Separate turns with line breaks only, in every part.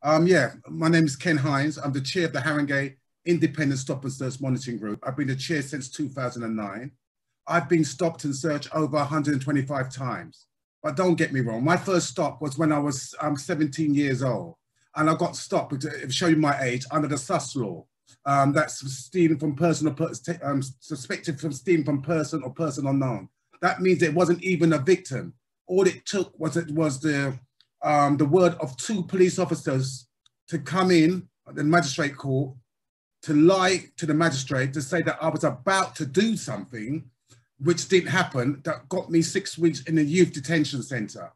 Yeah, my name is Ken Hines. I'm the chair of the Haringey Independent Stop and Search Monitoring Group. I've been the chair since 2009. I've been stopped and searched over 125 times. But don't get me wrong, my first stop was when I was 17 years old. And I got stopped, to show you my age, under the SUS law. That's stealing from person or suspected from stealing from person or person unknown. That means it wasn't even a victim. All it took was the word of two police officers to come in at the magistrate court to lie to the magistrate to say that I was about to do something which didn't happen, that got me 6 weeks in a youth detention centre.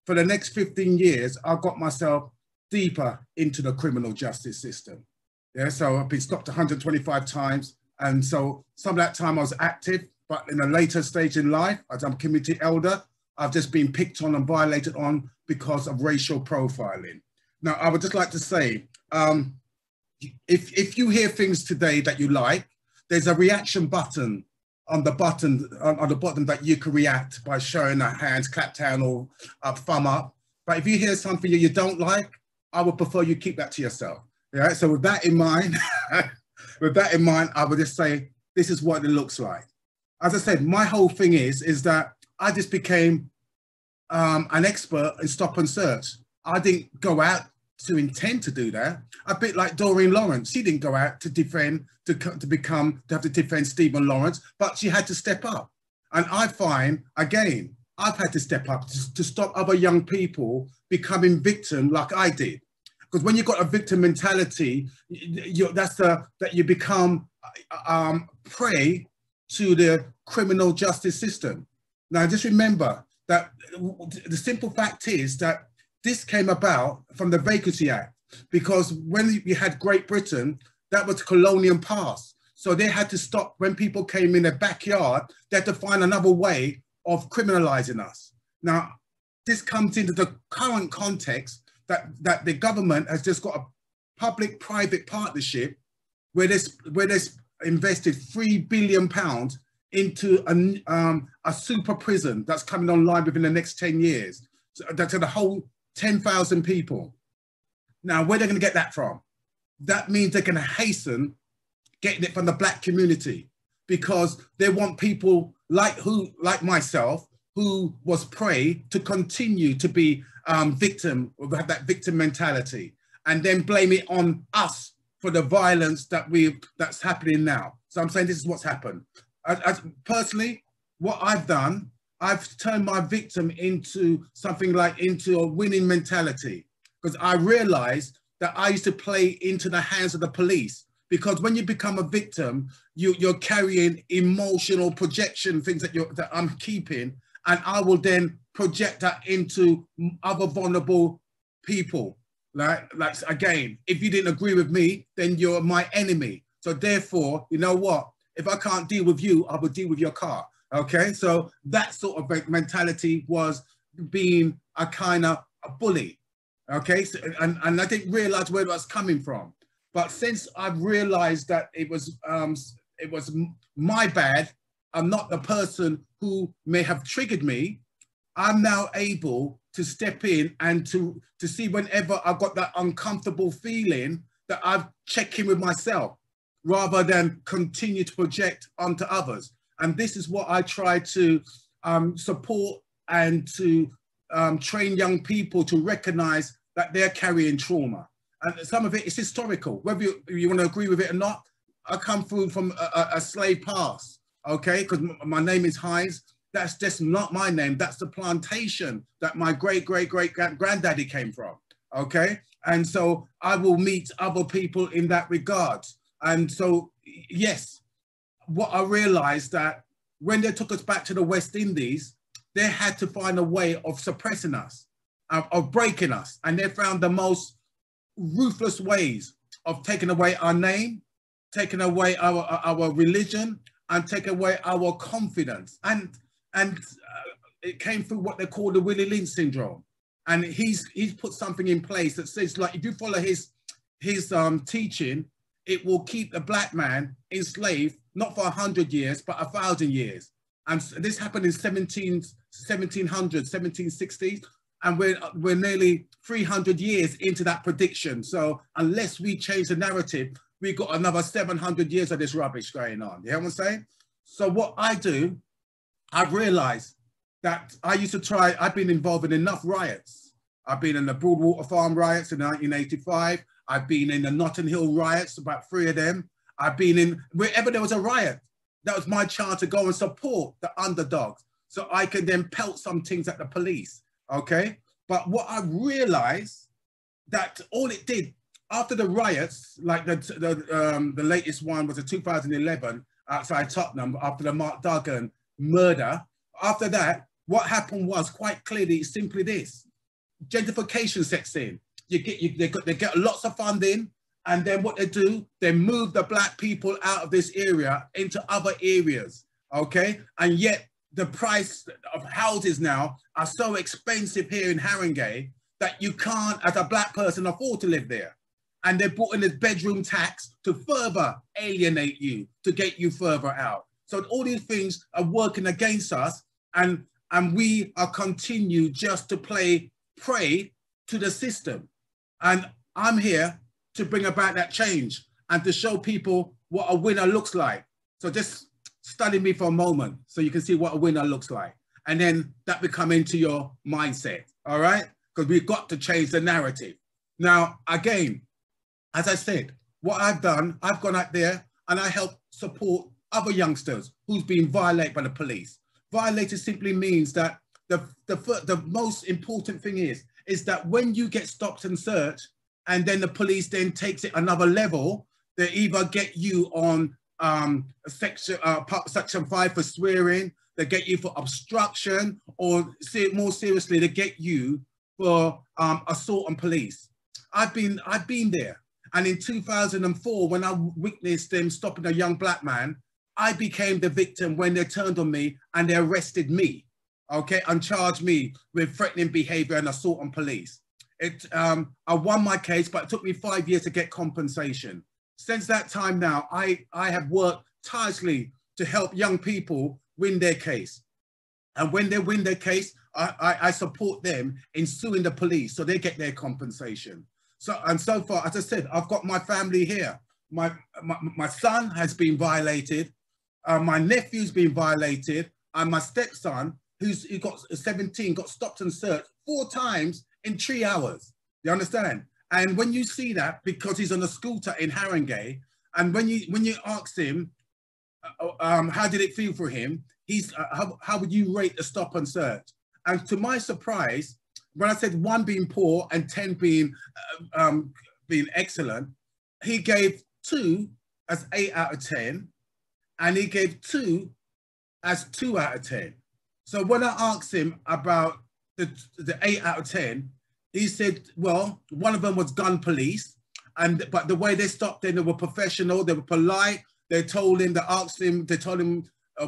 For the next 15 years, I got myself deeper into the criminal justice system. Yeah, so I've been stopped 125 times. And so some of that time I was active, but in a later stage in life, as I'm a community elder, I've just been picked on and violated on because of racial profiling. Now, I would just like to say, if you hear things today that you like, there's a reaction button on the bottom that you can react by showing a hand, clap down or a thumb up. But if you hear something you don't like, I would prefer you keep that to yourself. Yeah. So with that in mind, I would just say this is what it looks like. As I said, my whole thing is that I just became an expert in stop and search. I didn't go out to intend to do that. A bit like Doreen Lawrence, she didn't go out to defend, to have to defend Stephen Lawrence, but she had to step up. And I find, again, I've had to step up to stop other young people becoming victim like I did. Because when you've got a victim mentality, that you become prey to the criminal justice system. Now, just remember that the simple fact is that this came about from the Vacancy Act, because when we had Great Britain, that was colonial past. So they had to stop when people came in their backyard, they had to find another way of criminalizing us. Now, this comes into the current context that the government has just got a public-private partnership where there's invested £3 billion into a super prison that's coming online within the next 10 years. So that's the whole 10,000 people. Now, where they're going to get that from? That means they're going to hasten getting it from the black community, because they want people like myself, who was prey, to continue to be victim, or have that victim mentality, and then blame it on us for the violence that's happening now. So I'm saying this is what's happened. Personally, what I've done, I've turned my victim into into a winning mentality, because I realized that I used to play into the hands of the police. Because when you become a victim, you're carrying emotional projection, things that I'm keeping, and I will then project that into other vulnerable people. Like again, if you didn't agree with me, then you're my enemy. So therefore, you know what? If I can't deal with you, I will deal with your car. Okay, so that sort of mentality was being a kind of a bully. Okay, so, and I didn't realize where it was coming from. But since I've realized that it was my bad, I'm not the person who may have triggered me, I'm now able to step in and to see whenever I've got that uncomfortable feeling, that I've checked in with myself rather than continue to project onto others. And this is what I try to support and to train young people to recognize that they're carrying trauma. And some of it is historical, whether you want to agree with it or not. I come through from a slave past, okay? Because my name is Hines. That's just not my name. That's the plantation that my great-great-great-granddaddy came from, okay? And so I will meet other people in that regard. And so, yes, what I realized that when they took us back to the West Indies, they had to find a way of suppressing us, of breaking us. And they found the most ruthless ways of taking away our name, taking away our religion, and taking away our confidence. And it came through what they call the Willie Lynch syndrome. And he's put something in place that says, like, if you follow his teaching, it will keep the black man enslaved, not for 100 years, but 1,000 years. And this happened in 1700s, 1760s. And we're nearly 300 years into that prediction. So unless we change the narrative, we've got another 700 years of this rubbish going on. You know what I'm saying? So what I do, I've realized that I've been involved in enough riots. I've been in the Broadwater Farm riots in 1985. I've been in the Notting Hill riots, about 3 of them. I've been in, wherever there was a riot, that was my chance to go and support the underdogs. So I could then pelt some things at the police, okay? But what I realized that all it did after the riots, like the latest one was in 2011 outside Tottenham after the Mark Duggan murder. After that, what happened was quite clearly simply this: gentrification sets in. They get lots of funding, and then what they do, they move the black people out of this area into other areas, okay? And yet the price of houses now are so expensive here in Haringey that you can't, as a black person, afford to live there. And they brought in this bedroom tax to further alienate you, to get you further out. So all these things are working against us, and we are continue just to play prey to the system. And I'm here to bring about that change and to show people what a winner looks like. So just study me for a moment so you can see what a winner looks like. And then that will come into your mindset, all right? Because we've got to change the narrative. Now, again, as I said, what I've done, I've gone out there and I help support other youngsters who's been violated by the police. Violated simply means that the most important thing is that when you get stopped and searched, and then the police then takes it another level, they either get you on section 5 for swearing, they get you for obstruction, or more seriously, they get you for assault on police. I've been there. And in 2004, when I witnessed them stopping a young black man, I became the victim when they turned on me and they arrested me, okay, and charged me with threatening behavior and assault on police. I won my case, but it took me 5 years to get compensation. Since that time now, I have worked tirelessly to help young people win their case. And when they win their case, I support them in suing the police so they get their compensation. So far, as I said, I've got my family here. My son has been violated, my nephew's been violated, and my stepson, who got 17, got stopped and searched 4 times in 3 hours. You understand? And when you see that, because he's on a scooter in Haringey, and when you ask him, how did it feel for him? How would you rate the stop and search? And to my surprise, when I said 1 being poor and 10 being excellent, he gave 2 as 8 out of 10, and he gave 2 as 2 out of 10. So when I asked him about the 8 out of 10, he said, well, one of them was gun police, but the way they stopped him, they were professional, they were polite. They told him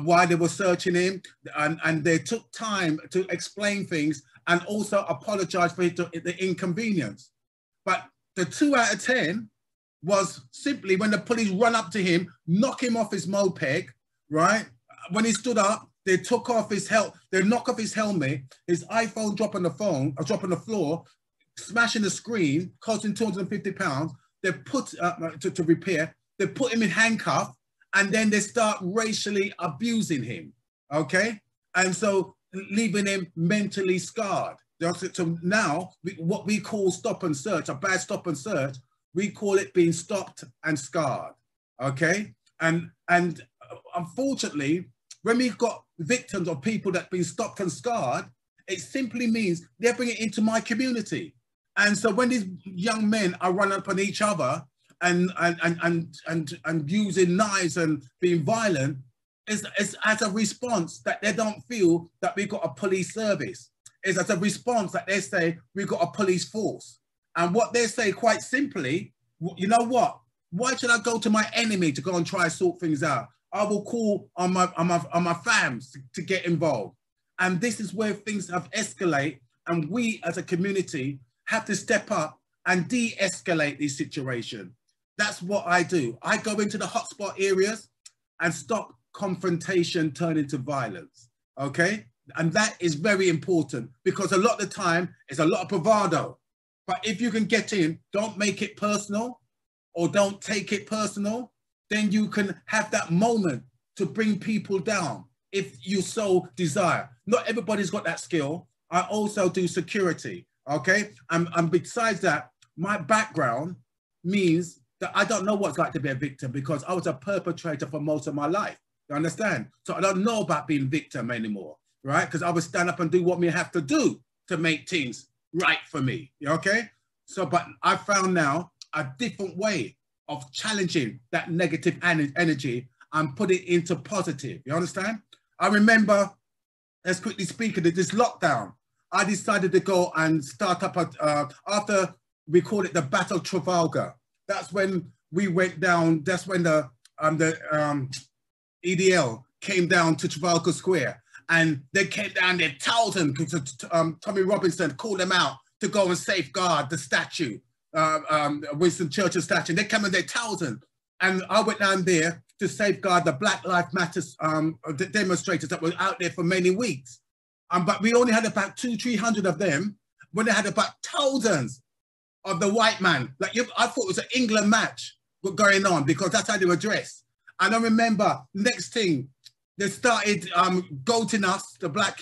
why they were searching him, and they took time to explain things and also apologize for the inconvenience. But the 2 out of 10 was simply when the police run up to him, knock him off his moped, right? When he stood up, they took off his they knock off his helmet, his iPhone drop on the floor, smashing the screen, costing £250. They put to repair. They put him in handcuffs, and then they start racially abusing him. Okay, and so leaving him mentally scarred. So now, what we call stop and search, a bad stop and search, we call it being stopped and scarred. Okay, and unfortunately, when we've got victims of people that've been stopped and scarred, it simply means they're bringing it into my community. And so when these young men are running up on each other and using knives and being violent, it's as a response that they don't feel that we've got a police service. It's as a response that they say we've got a police force. And what they say quite simply, you know what? Why should I go to my enemy to go and try to sort things out? I will call on my fams to get involved. And this is where things have escalated, and we as a community have to step up and de-escalate these situations. That's what I do. I go into the hotspot areas and stop confrontation turning to violence, okay? And that is very important, because a lot of the time it's a lot of bravado. But if you can get in, don't make it personal or don't take it personal, then you can have that moment to bring people down if you so desire. Not everybody's got that skill. I also do security, okay? And besides that, my background means that I don't know what it's like to be a victim because I was a perpetrator for most of my life. You understand? So I don't know about being victim anymore, right? Because I would stand up and do what we have to do to make things right for me, okay? So, but I found now a different way of challenging that negative energy and put it into positive, you understand? I remember, let's quickly speak of this lockdown, I decided to go and start up, after we call it the Battle of Trafalgar. That's when we went down, that's when the EDL came down to Trafalgar Square and they came down there, Towson, Tommy Robinson called them out to go and safeguard the statue, Winston Churchill statue. They came in there, Towson, and I went down there to safeguard the Black Lives Matter demonstrators that were out there for many weeks. But we only had about 200-300 of them when they had about thousands of the white man. Like I thought it was an England match going on because that's how they were dressed. And I remember next thing, they started goating us, the black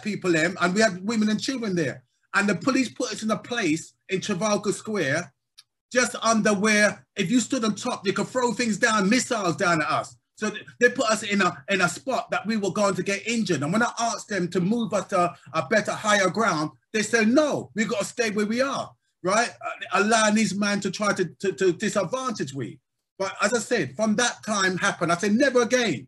people there, and we had women and children there. And the police put us in a place in Trafalgar Square, just under where, if you stood on top, you could throw things down, missiles down at us. So they put us in a spot that we were going to get injured. And when I asked them to move us to a better, higher ground, they said, no, we've got to stay where we are, right? Allowing these men to try to disadvantage we. But as I said, from that time happened, I said, never again.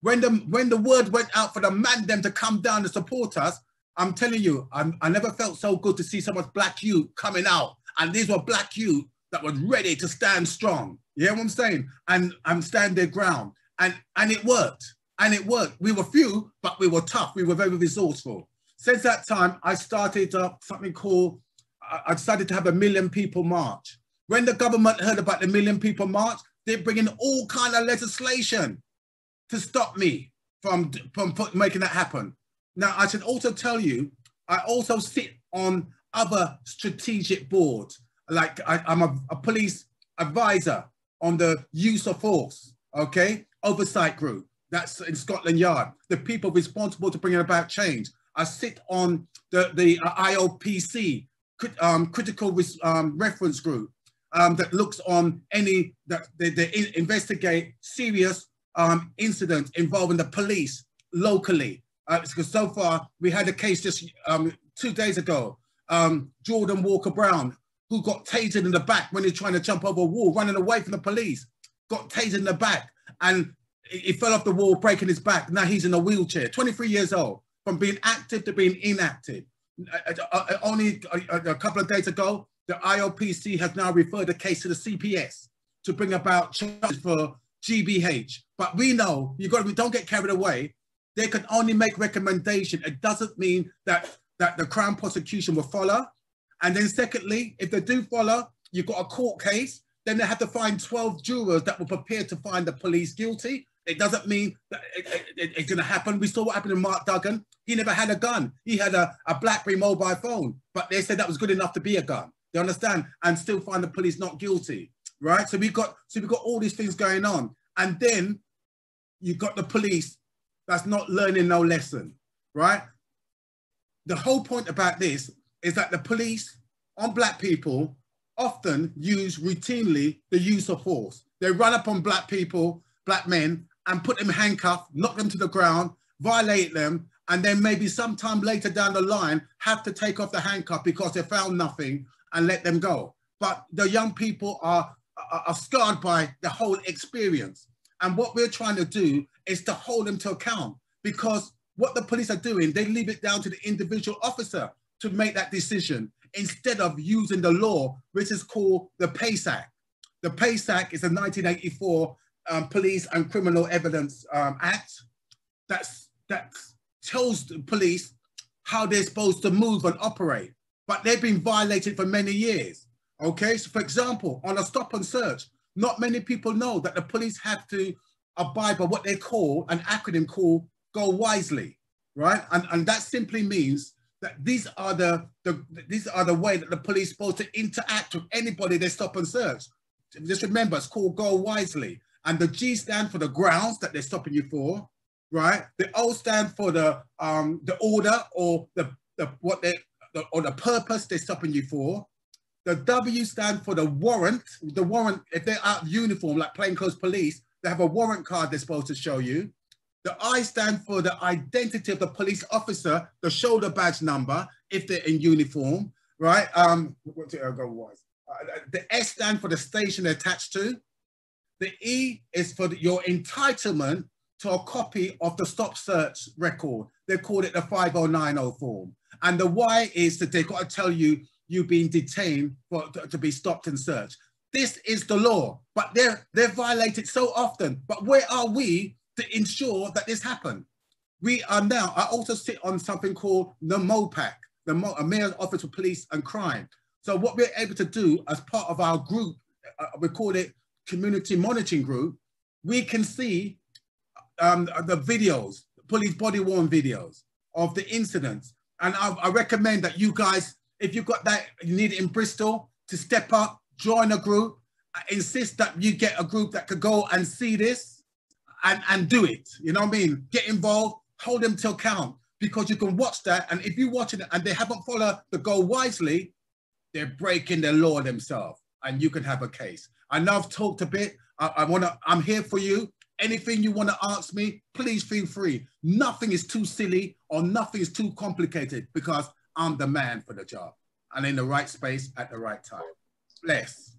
When the word went out for the man them to come down to support us, I'm telling you, I never felt so good to see so much black youth coming out. And these were black youth that was ready to stand strong. You know what I'm saying? And stand their ground. And it worked. And it worked. We were few, but we were tough. We were very resourceful. Since that time, I started something called, I decided to have a 1 million people march. When the government heard about the 1 million people march, they're bringing all kind of legislation to stop me from making that happen. Now, I should also tell you, I also sit on other strategic boards. Like I'm a police advisor on the use of force, okay? Oversight group, that's in Scotland Yard. The people responsible to bringing about change. I sit on the IOPC, critical reference group that looks on any, that they investigate serious incidents involving the police locally. Because so far, we had a case just 2 days ago, Jordan Walker Brown, who got tasered in the back when he was trying to jump over a wall, running away from the police, got tasered in the back, and he fell off the wall, breaking his back. Now he's in a wheelchair, 23 years old, from being active to being inactive. Only a couple of days ago, the IOPC has now referred the case to the CPS to bring about charges for GBH. But we know, don't get carried away. They can only make recommendation. It doesn't mean that the Crown prosecution will follow. And then secondly, if they do follow, you've got a court case, then they have to find 12 jurors that were prepared to find the police guilty. It doesn't mean that it's going to happen. We saw what happened to Mark Duggan. He never had a gun. He had a BlackBerry mobile phone, but they said that was good enough to be a gun. You understand? And still find the police not guilty, right? So we've got all these things going on. And then you've got the police that's not learning no lesson, right? The whole point about this is that the police on black people often use routinely the use of force. They run up on black people, black men, and put them handcuffed, knock them to the ground, violate them, and then maybe sometime later down the line have to take off the handcuff because they found nothing and let them go. But the young people are scarred by the whole experience. And what we're trying to do is to hold them to account, because what the police are doing, they leave it down to the individual officer to make that decision instead of using the law, which is called the PACE Act. The PACE Act is a 1984 Police and Criminal Evidence Act that tells the police how they're supposed to move and operate, but they've been violated for many years. Okay, so for example, on a stop and search, not many people know that the police have to abide by what they call, an acronym called Go Wisely, right? And that simply means that these are the way that the police are supposed to interact with anybody they stop and search. Just remember, it's called Go Wisely. And the G stand for the grounds that they're stopping you for, right? The O stand for the order or the purpose they're stopping you for. The W stand for the warrant. The warrant, if they're out of uniform, like plainclothes police, they have a warrant card they're supposed to show you. The I stand for the identity of the police officer, the shoulder badge number, if they're in uniform, right? The S stand for the station they're attached to. The E is for your entitlement to a copy of the stop search record. They call it the 5090 form. And the Y is that they've got to tell you you've been detained to be stopped and searched. This is the law, but they're violated so often. But where are we to ensure that this happens? We are now, I also sit on something called the MOPAC, the Mayor's Office of Police and Crime. So what we're able to do as part of our group, we call it Community Monitoring Group, we can see the videos, police body worn videos of the incidents. And I recommend that you guys, if you've got that, you need it in Bristol, to step up, join a group, insist that you get a group that could go and see this and do it. You know what I mean? Get involved, hold them to account, because you can watch that. And if you watch it and they haven't followed the Go Wisely, they're breaking the law themselves, and you can have a case. I know I've talked a bit. I'm here for you. Anything you want to ask me, please feel free. Nothing is too silly or nothing is too complicated, because I'm the man for the job and in the right space at the right time. Bless.